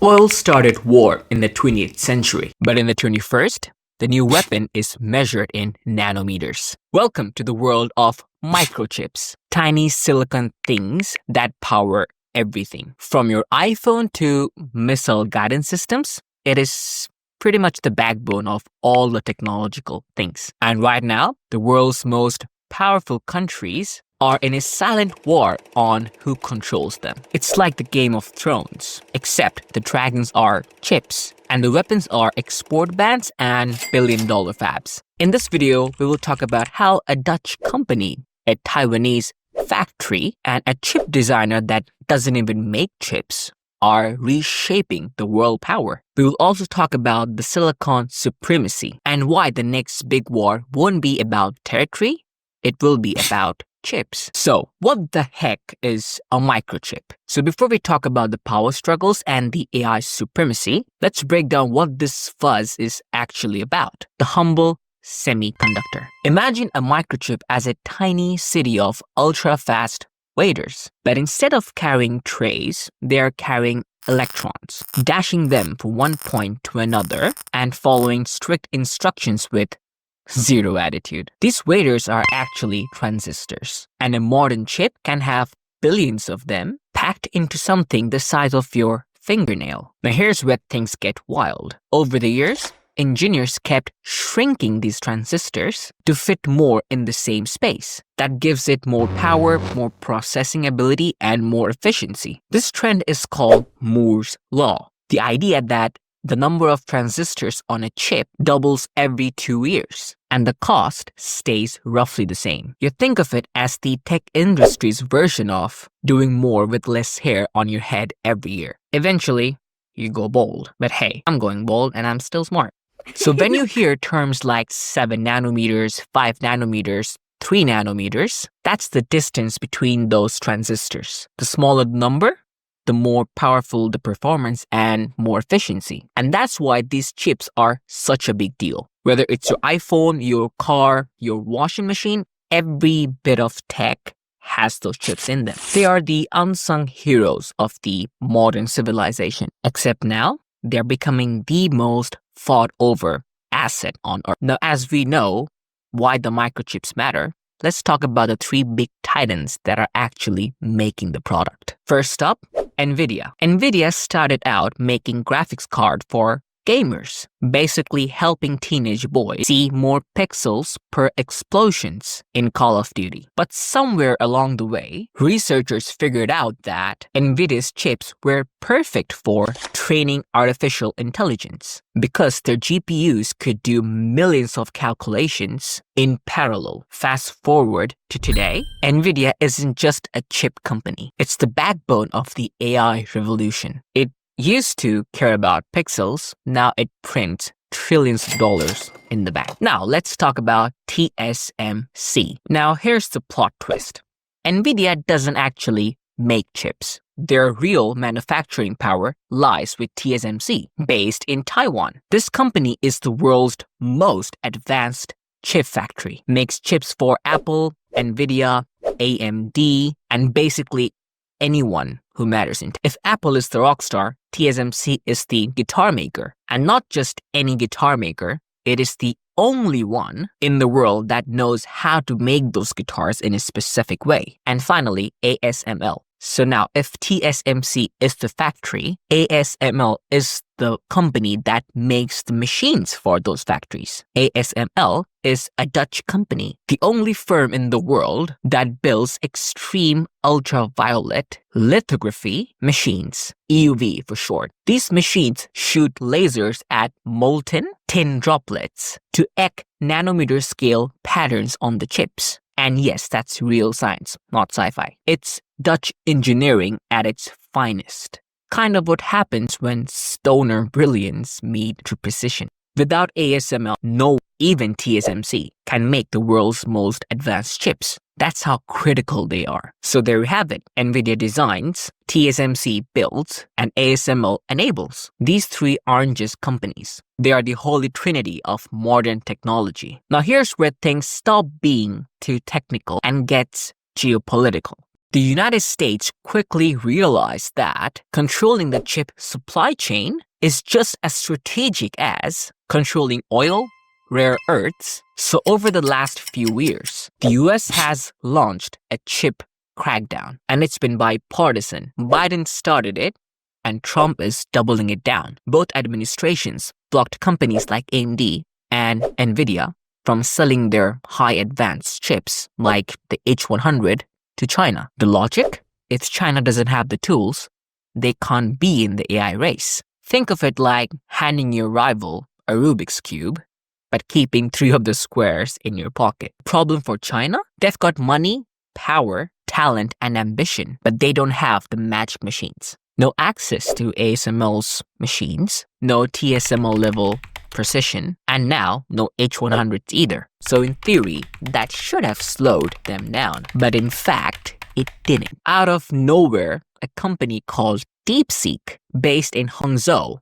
Oil started war in the 20th century, but in the 21st, the new weapon is measured in nanometers. Welcome to the world of microchips, tiny silicon things that power everything. From your iPhone to missile guidance systems, it is pretty much the backbone of all the technological things. And right now, the world's most powerful countries are in a silent war on who controls them. It's like the Game of Thrones, except the dragons are chips and the weapons are export bans and billion-dollar fabs. In this video, we will talk about how a Dutch company, a Taiwanese factory, and a chip designer that doesn't even make chips are reshaping the world power. We will also talk about the silicon supremacy and why the next big war won't be about territory, it will be about chips. So, what the heck is a microchip? So before we talk about the power struggles and the AI supremacy, let's break down what this fuzz is actually about. The humble semiconductor. Imagine a microchip as a tiny city of ultra-fast waiters. But instead of carrying trays, they are carrying electrons, dashing them from one point to another and following strict instructions with zero attitude. These waiters are actually transistors, and a modern chip can have billions of them packed into something the size of your fingernail. Now here's where things get wild. Over the years, engineers kept shrinking these transistors to fit more in the same space. That gives it more power, more processing ability, and more efficiency. This trend is called Moore's Law. The idea that the number of transistors on a chip doubles every 2 years, and the cost stays roughly the same. You think of it as the tech industry's version of doing more with less hair on your head every year. Eventually, you go bald. But hey, I'm going bald and I'm still smart. So when you hear terms like 7 nanometers, 5 nanometers, 3 nanometers, that's the distance between those transistors. The smaller the number, the more powerful the performance and more efficiency. And that's why these chips are such a big deal. Whether it's your iPhone, your car, your washing machine, every bit of tech has those chips in them. They are the unsung heroes of the modern civilization. Except now, they're becoming the most fought over asset on Earth. Now, as we know why the microchips matter, let's talk about the 3 big titans that are actually making the product. First up, Nvidia. Nvidia started out making graphics card for gamers, basically helping teenage boys see more pixels per explosions in Call of Duty. But somewhere along the way, researchers figured out that Nvidia's chips were perfect for training artificial intelligence because their GPUs could do millions of calculations in parallel. Fast forward to today, Nvidia isn't just a chip company. It's the backbone of the AI revolution. It used to care about pixels, now it prints trillions of dollars in the bank. Now let's talk about TSMC. Now here's the plot twist. Nvidia doesn't actually make chips. Their real manufacturing power lies with TSMC, based in Taiwan. This company is the world's most advanced chip factory. Makes chips for Apple, Nvidia, AMD, and basically anyone who matters in tech. If Apple is the rock star, TSMC is the guitar maker. And not just any guitar maker, it is the only one in the world that knows how to make those guitars in a specific way. And finally, ASML. So now, if TSMC is the factory, ASML is the company that makes the machines for those factories. ASML is a Dutch company, the only firm in the world that builds extreme ultraviolet lithography machines, EUV for short. These machines shoot lasers at molten tin droplets to etch nanometer scale patterns on the chips. And yes, that's real science, not sci-fi. It's Dutch engineering at its finest. Kind of what happens when stoner brilliance meet true precision. Without ASML, no, even TSMC, can make the world's most advanced chips. That's how critical they are. So there you have it. Nvidia designs, TSMC builds, and ASML enables. These 3 aren't just companies. They are the holy trinity of modern technology. Now here's where things stop being too technical and gets geopolitical. The United States quickly realized that controlling the chip supply chain is just as strategic as controlling oil, rare earths. So over the last few years, the US has launched a chip crackdown, and it's been bipartisan. Biden started it, and Trump is doubling it down. Both administrations blocked companies like AMD and Nvidia from selling their high advanced chips like the H100 to China. The logic? If China doesn't have the tools, they can't be in the AI race. Think of it like handing your rival a Rubik's Cube, but keeping 3 of the squares in your pocket. Problem for China? They've got money, power, talent, and ambition, but they don't have the magic machines. No access to ASML's machines, no TSML level precision, and now no H100s either. So in theory, that should have slowed them down. But in fact, it didn't. Out of nowhere, a company called DeepSeek, based in Hangzhou,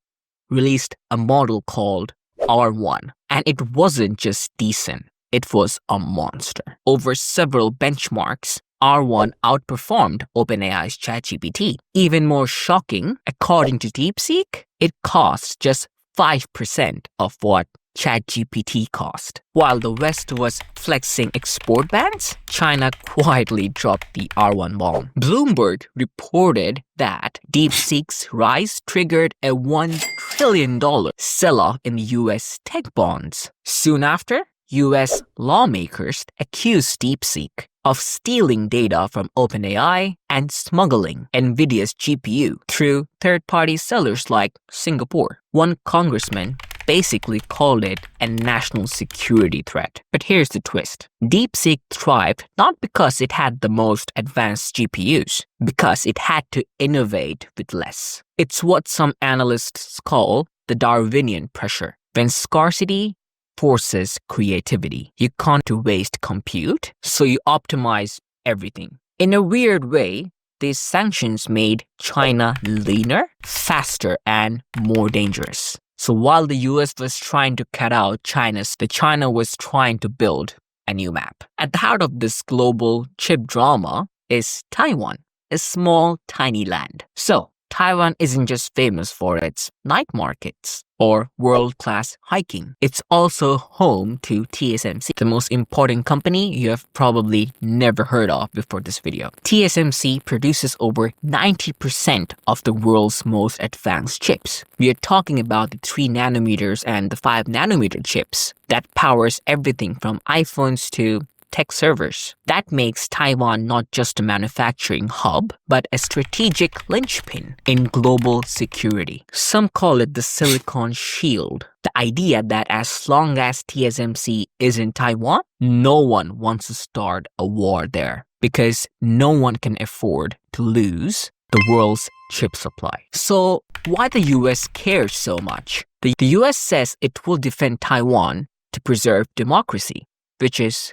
released a model called R1. And it wasn't just decent, it was a monster. Over several benchmarks, R1 outperformed OpenAI's ChatGPT. Even more shocking, according to DeepSeek, it costs just 5% of what ChatGPT cost. While the West was flexing export bans, China quietly dropped the R1 bomb. Bloomberg reported that DeepSeek's rise triggered a $1 trillion sell-off in US tech bonds. Soon after, US lawmakers accused DeepSeek of stealing data from OpenAI and smuggling Nvidia's GPU through third-party sellers like Singapore. One congressman basically called it a national security threat. But here's the twist. DeepSeek thrived not because it had the most advanced GPUs, because it had to innovate with less. It's what some analysts call the Darwinian pressure. When scarcity forces creativity. You can't waste compute, so you optimize everything. In a weird way, these sanctions made China leaner, faster, and more dangerous. So while the US was trying to cut out China's, China was trying to build a new map. At the heart of this global chip drama is Taiwan, a small, tiny land. So Taiwan isn't just famous for its night markets or world-class hiking. It's also home to TSMC, the most important company you have probably never heard of before this video. TSMC produces over 90% of the world's most advanced chips. We are talking about the 3 nanometers and the 5 nanometer chips that powers everything from iPhones to tech servers. That makes Taiwan not just a manufacturing hub, but a strategic linchpin in global security. Some call it the Silicon Shield. The idea that as long as TSMC is in Taiwan, no one wants to start a war there, because no one can afford to lose the world's chip supply. So why the US cares so much? The US says it will defend Taiwan to preserve democracy, which is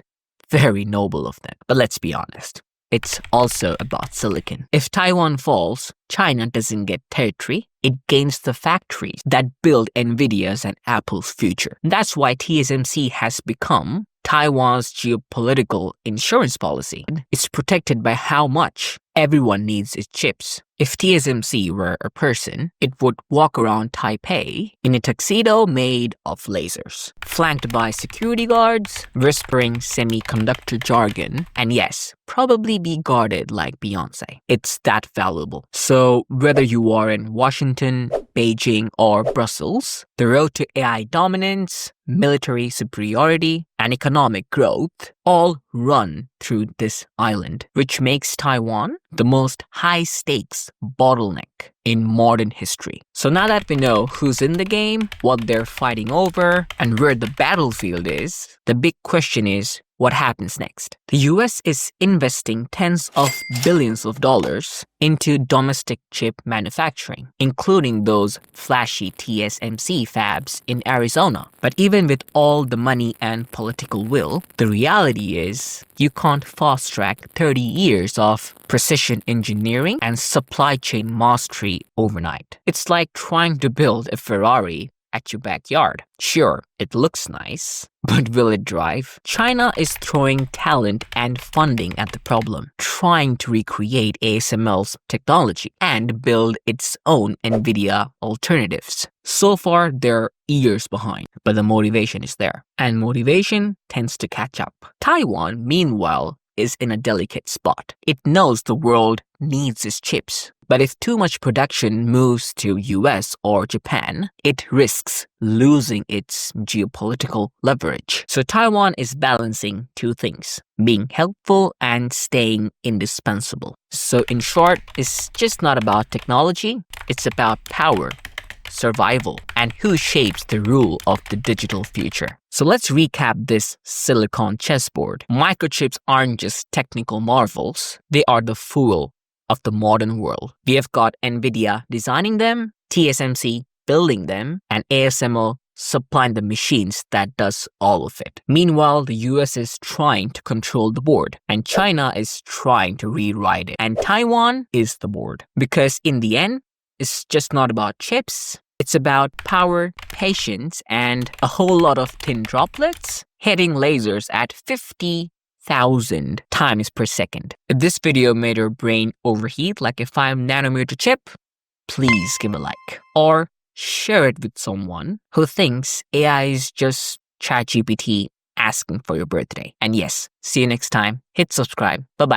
very noble of them. But let's be honest, it's also about silicon. If Taiwan falls, China doesn't get territory, it gains the factories that build Nvidia's and Apple's future. That's why TSMC has become Taiwan's geopolitical insurance policy. It's protected by how much everyone needs its chips. If TSMC were a person, it would walk around Taipei in a tuxedo made of lasers, flanked by security guards, whispering semiconductor jargon, and yes, probably be guarded like Beyonce. It's that valuable. So whether you are in Washington, Beijing, or Brussels, the road to AI dominance, military superiority, and economic growth all run through this island, which makes Taiwan the most high-stakes bottleneck in modern history. So now that we know who's in the game, what they're fighting over, and where the battlefield is, the big question is, what happens next? The US is investing tens of billions of dollars into domestic chip manufacturing, including those flashy TSMC fabs in Arizona. But even with all the money and political will, the reality is you can't fast-track 30 years of precision engineering and supply chain mastery overnight. It's like trying to build a Ferrari at your backyard. Sure, it looks nice, but will it drive? China is throwing talent and funding at the problem, trying to recreate ASML's technology and build its own Nvidia alternatives. So far, they're years behind, but the motivation is there, and motivation tends to catch up. Taiwan, meanwhile, is in a delicate spot. It knows the world needs its chips, but if too much production moves to US or Japan, it risks losing its geopolitical leverage. So Taiwan is balancing two things, being helpful and staying indispensable. So in short, it's just not about technology, it's about power, survival, and who shapes the rule of the digital future. So let's recap this silicon chessboard. Microchips aren't just technical marvels, they are the fuel of the modern world. We have got Nvidia designing them, TSMC building them, and ASML supplying the machines that does all of it. Meanwhile, the US is trying to control the board, and China is trying to rewrite it. And Taiwan is the board. Because in the end, it's just not about chips, it's about power, patience, and a whole lot of thin droplets hitting lasers at 50,000 times per second. If this video made your brain overheat like a 5nm chip, please give a like. Or share it with someone who thinks AI is just ChatGPT asking for your birthday. And yes, see you next time. Hit subscribe. Bye-bye.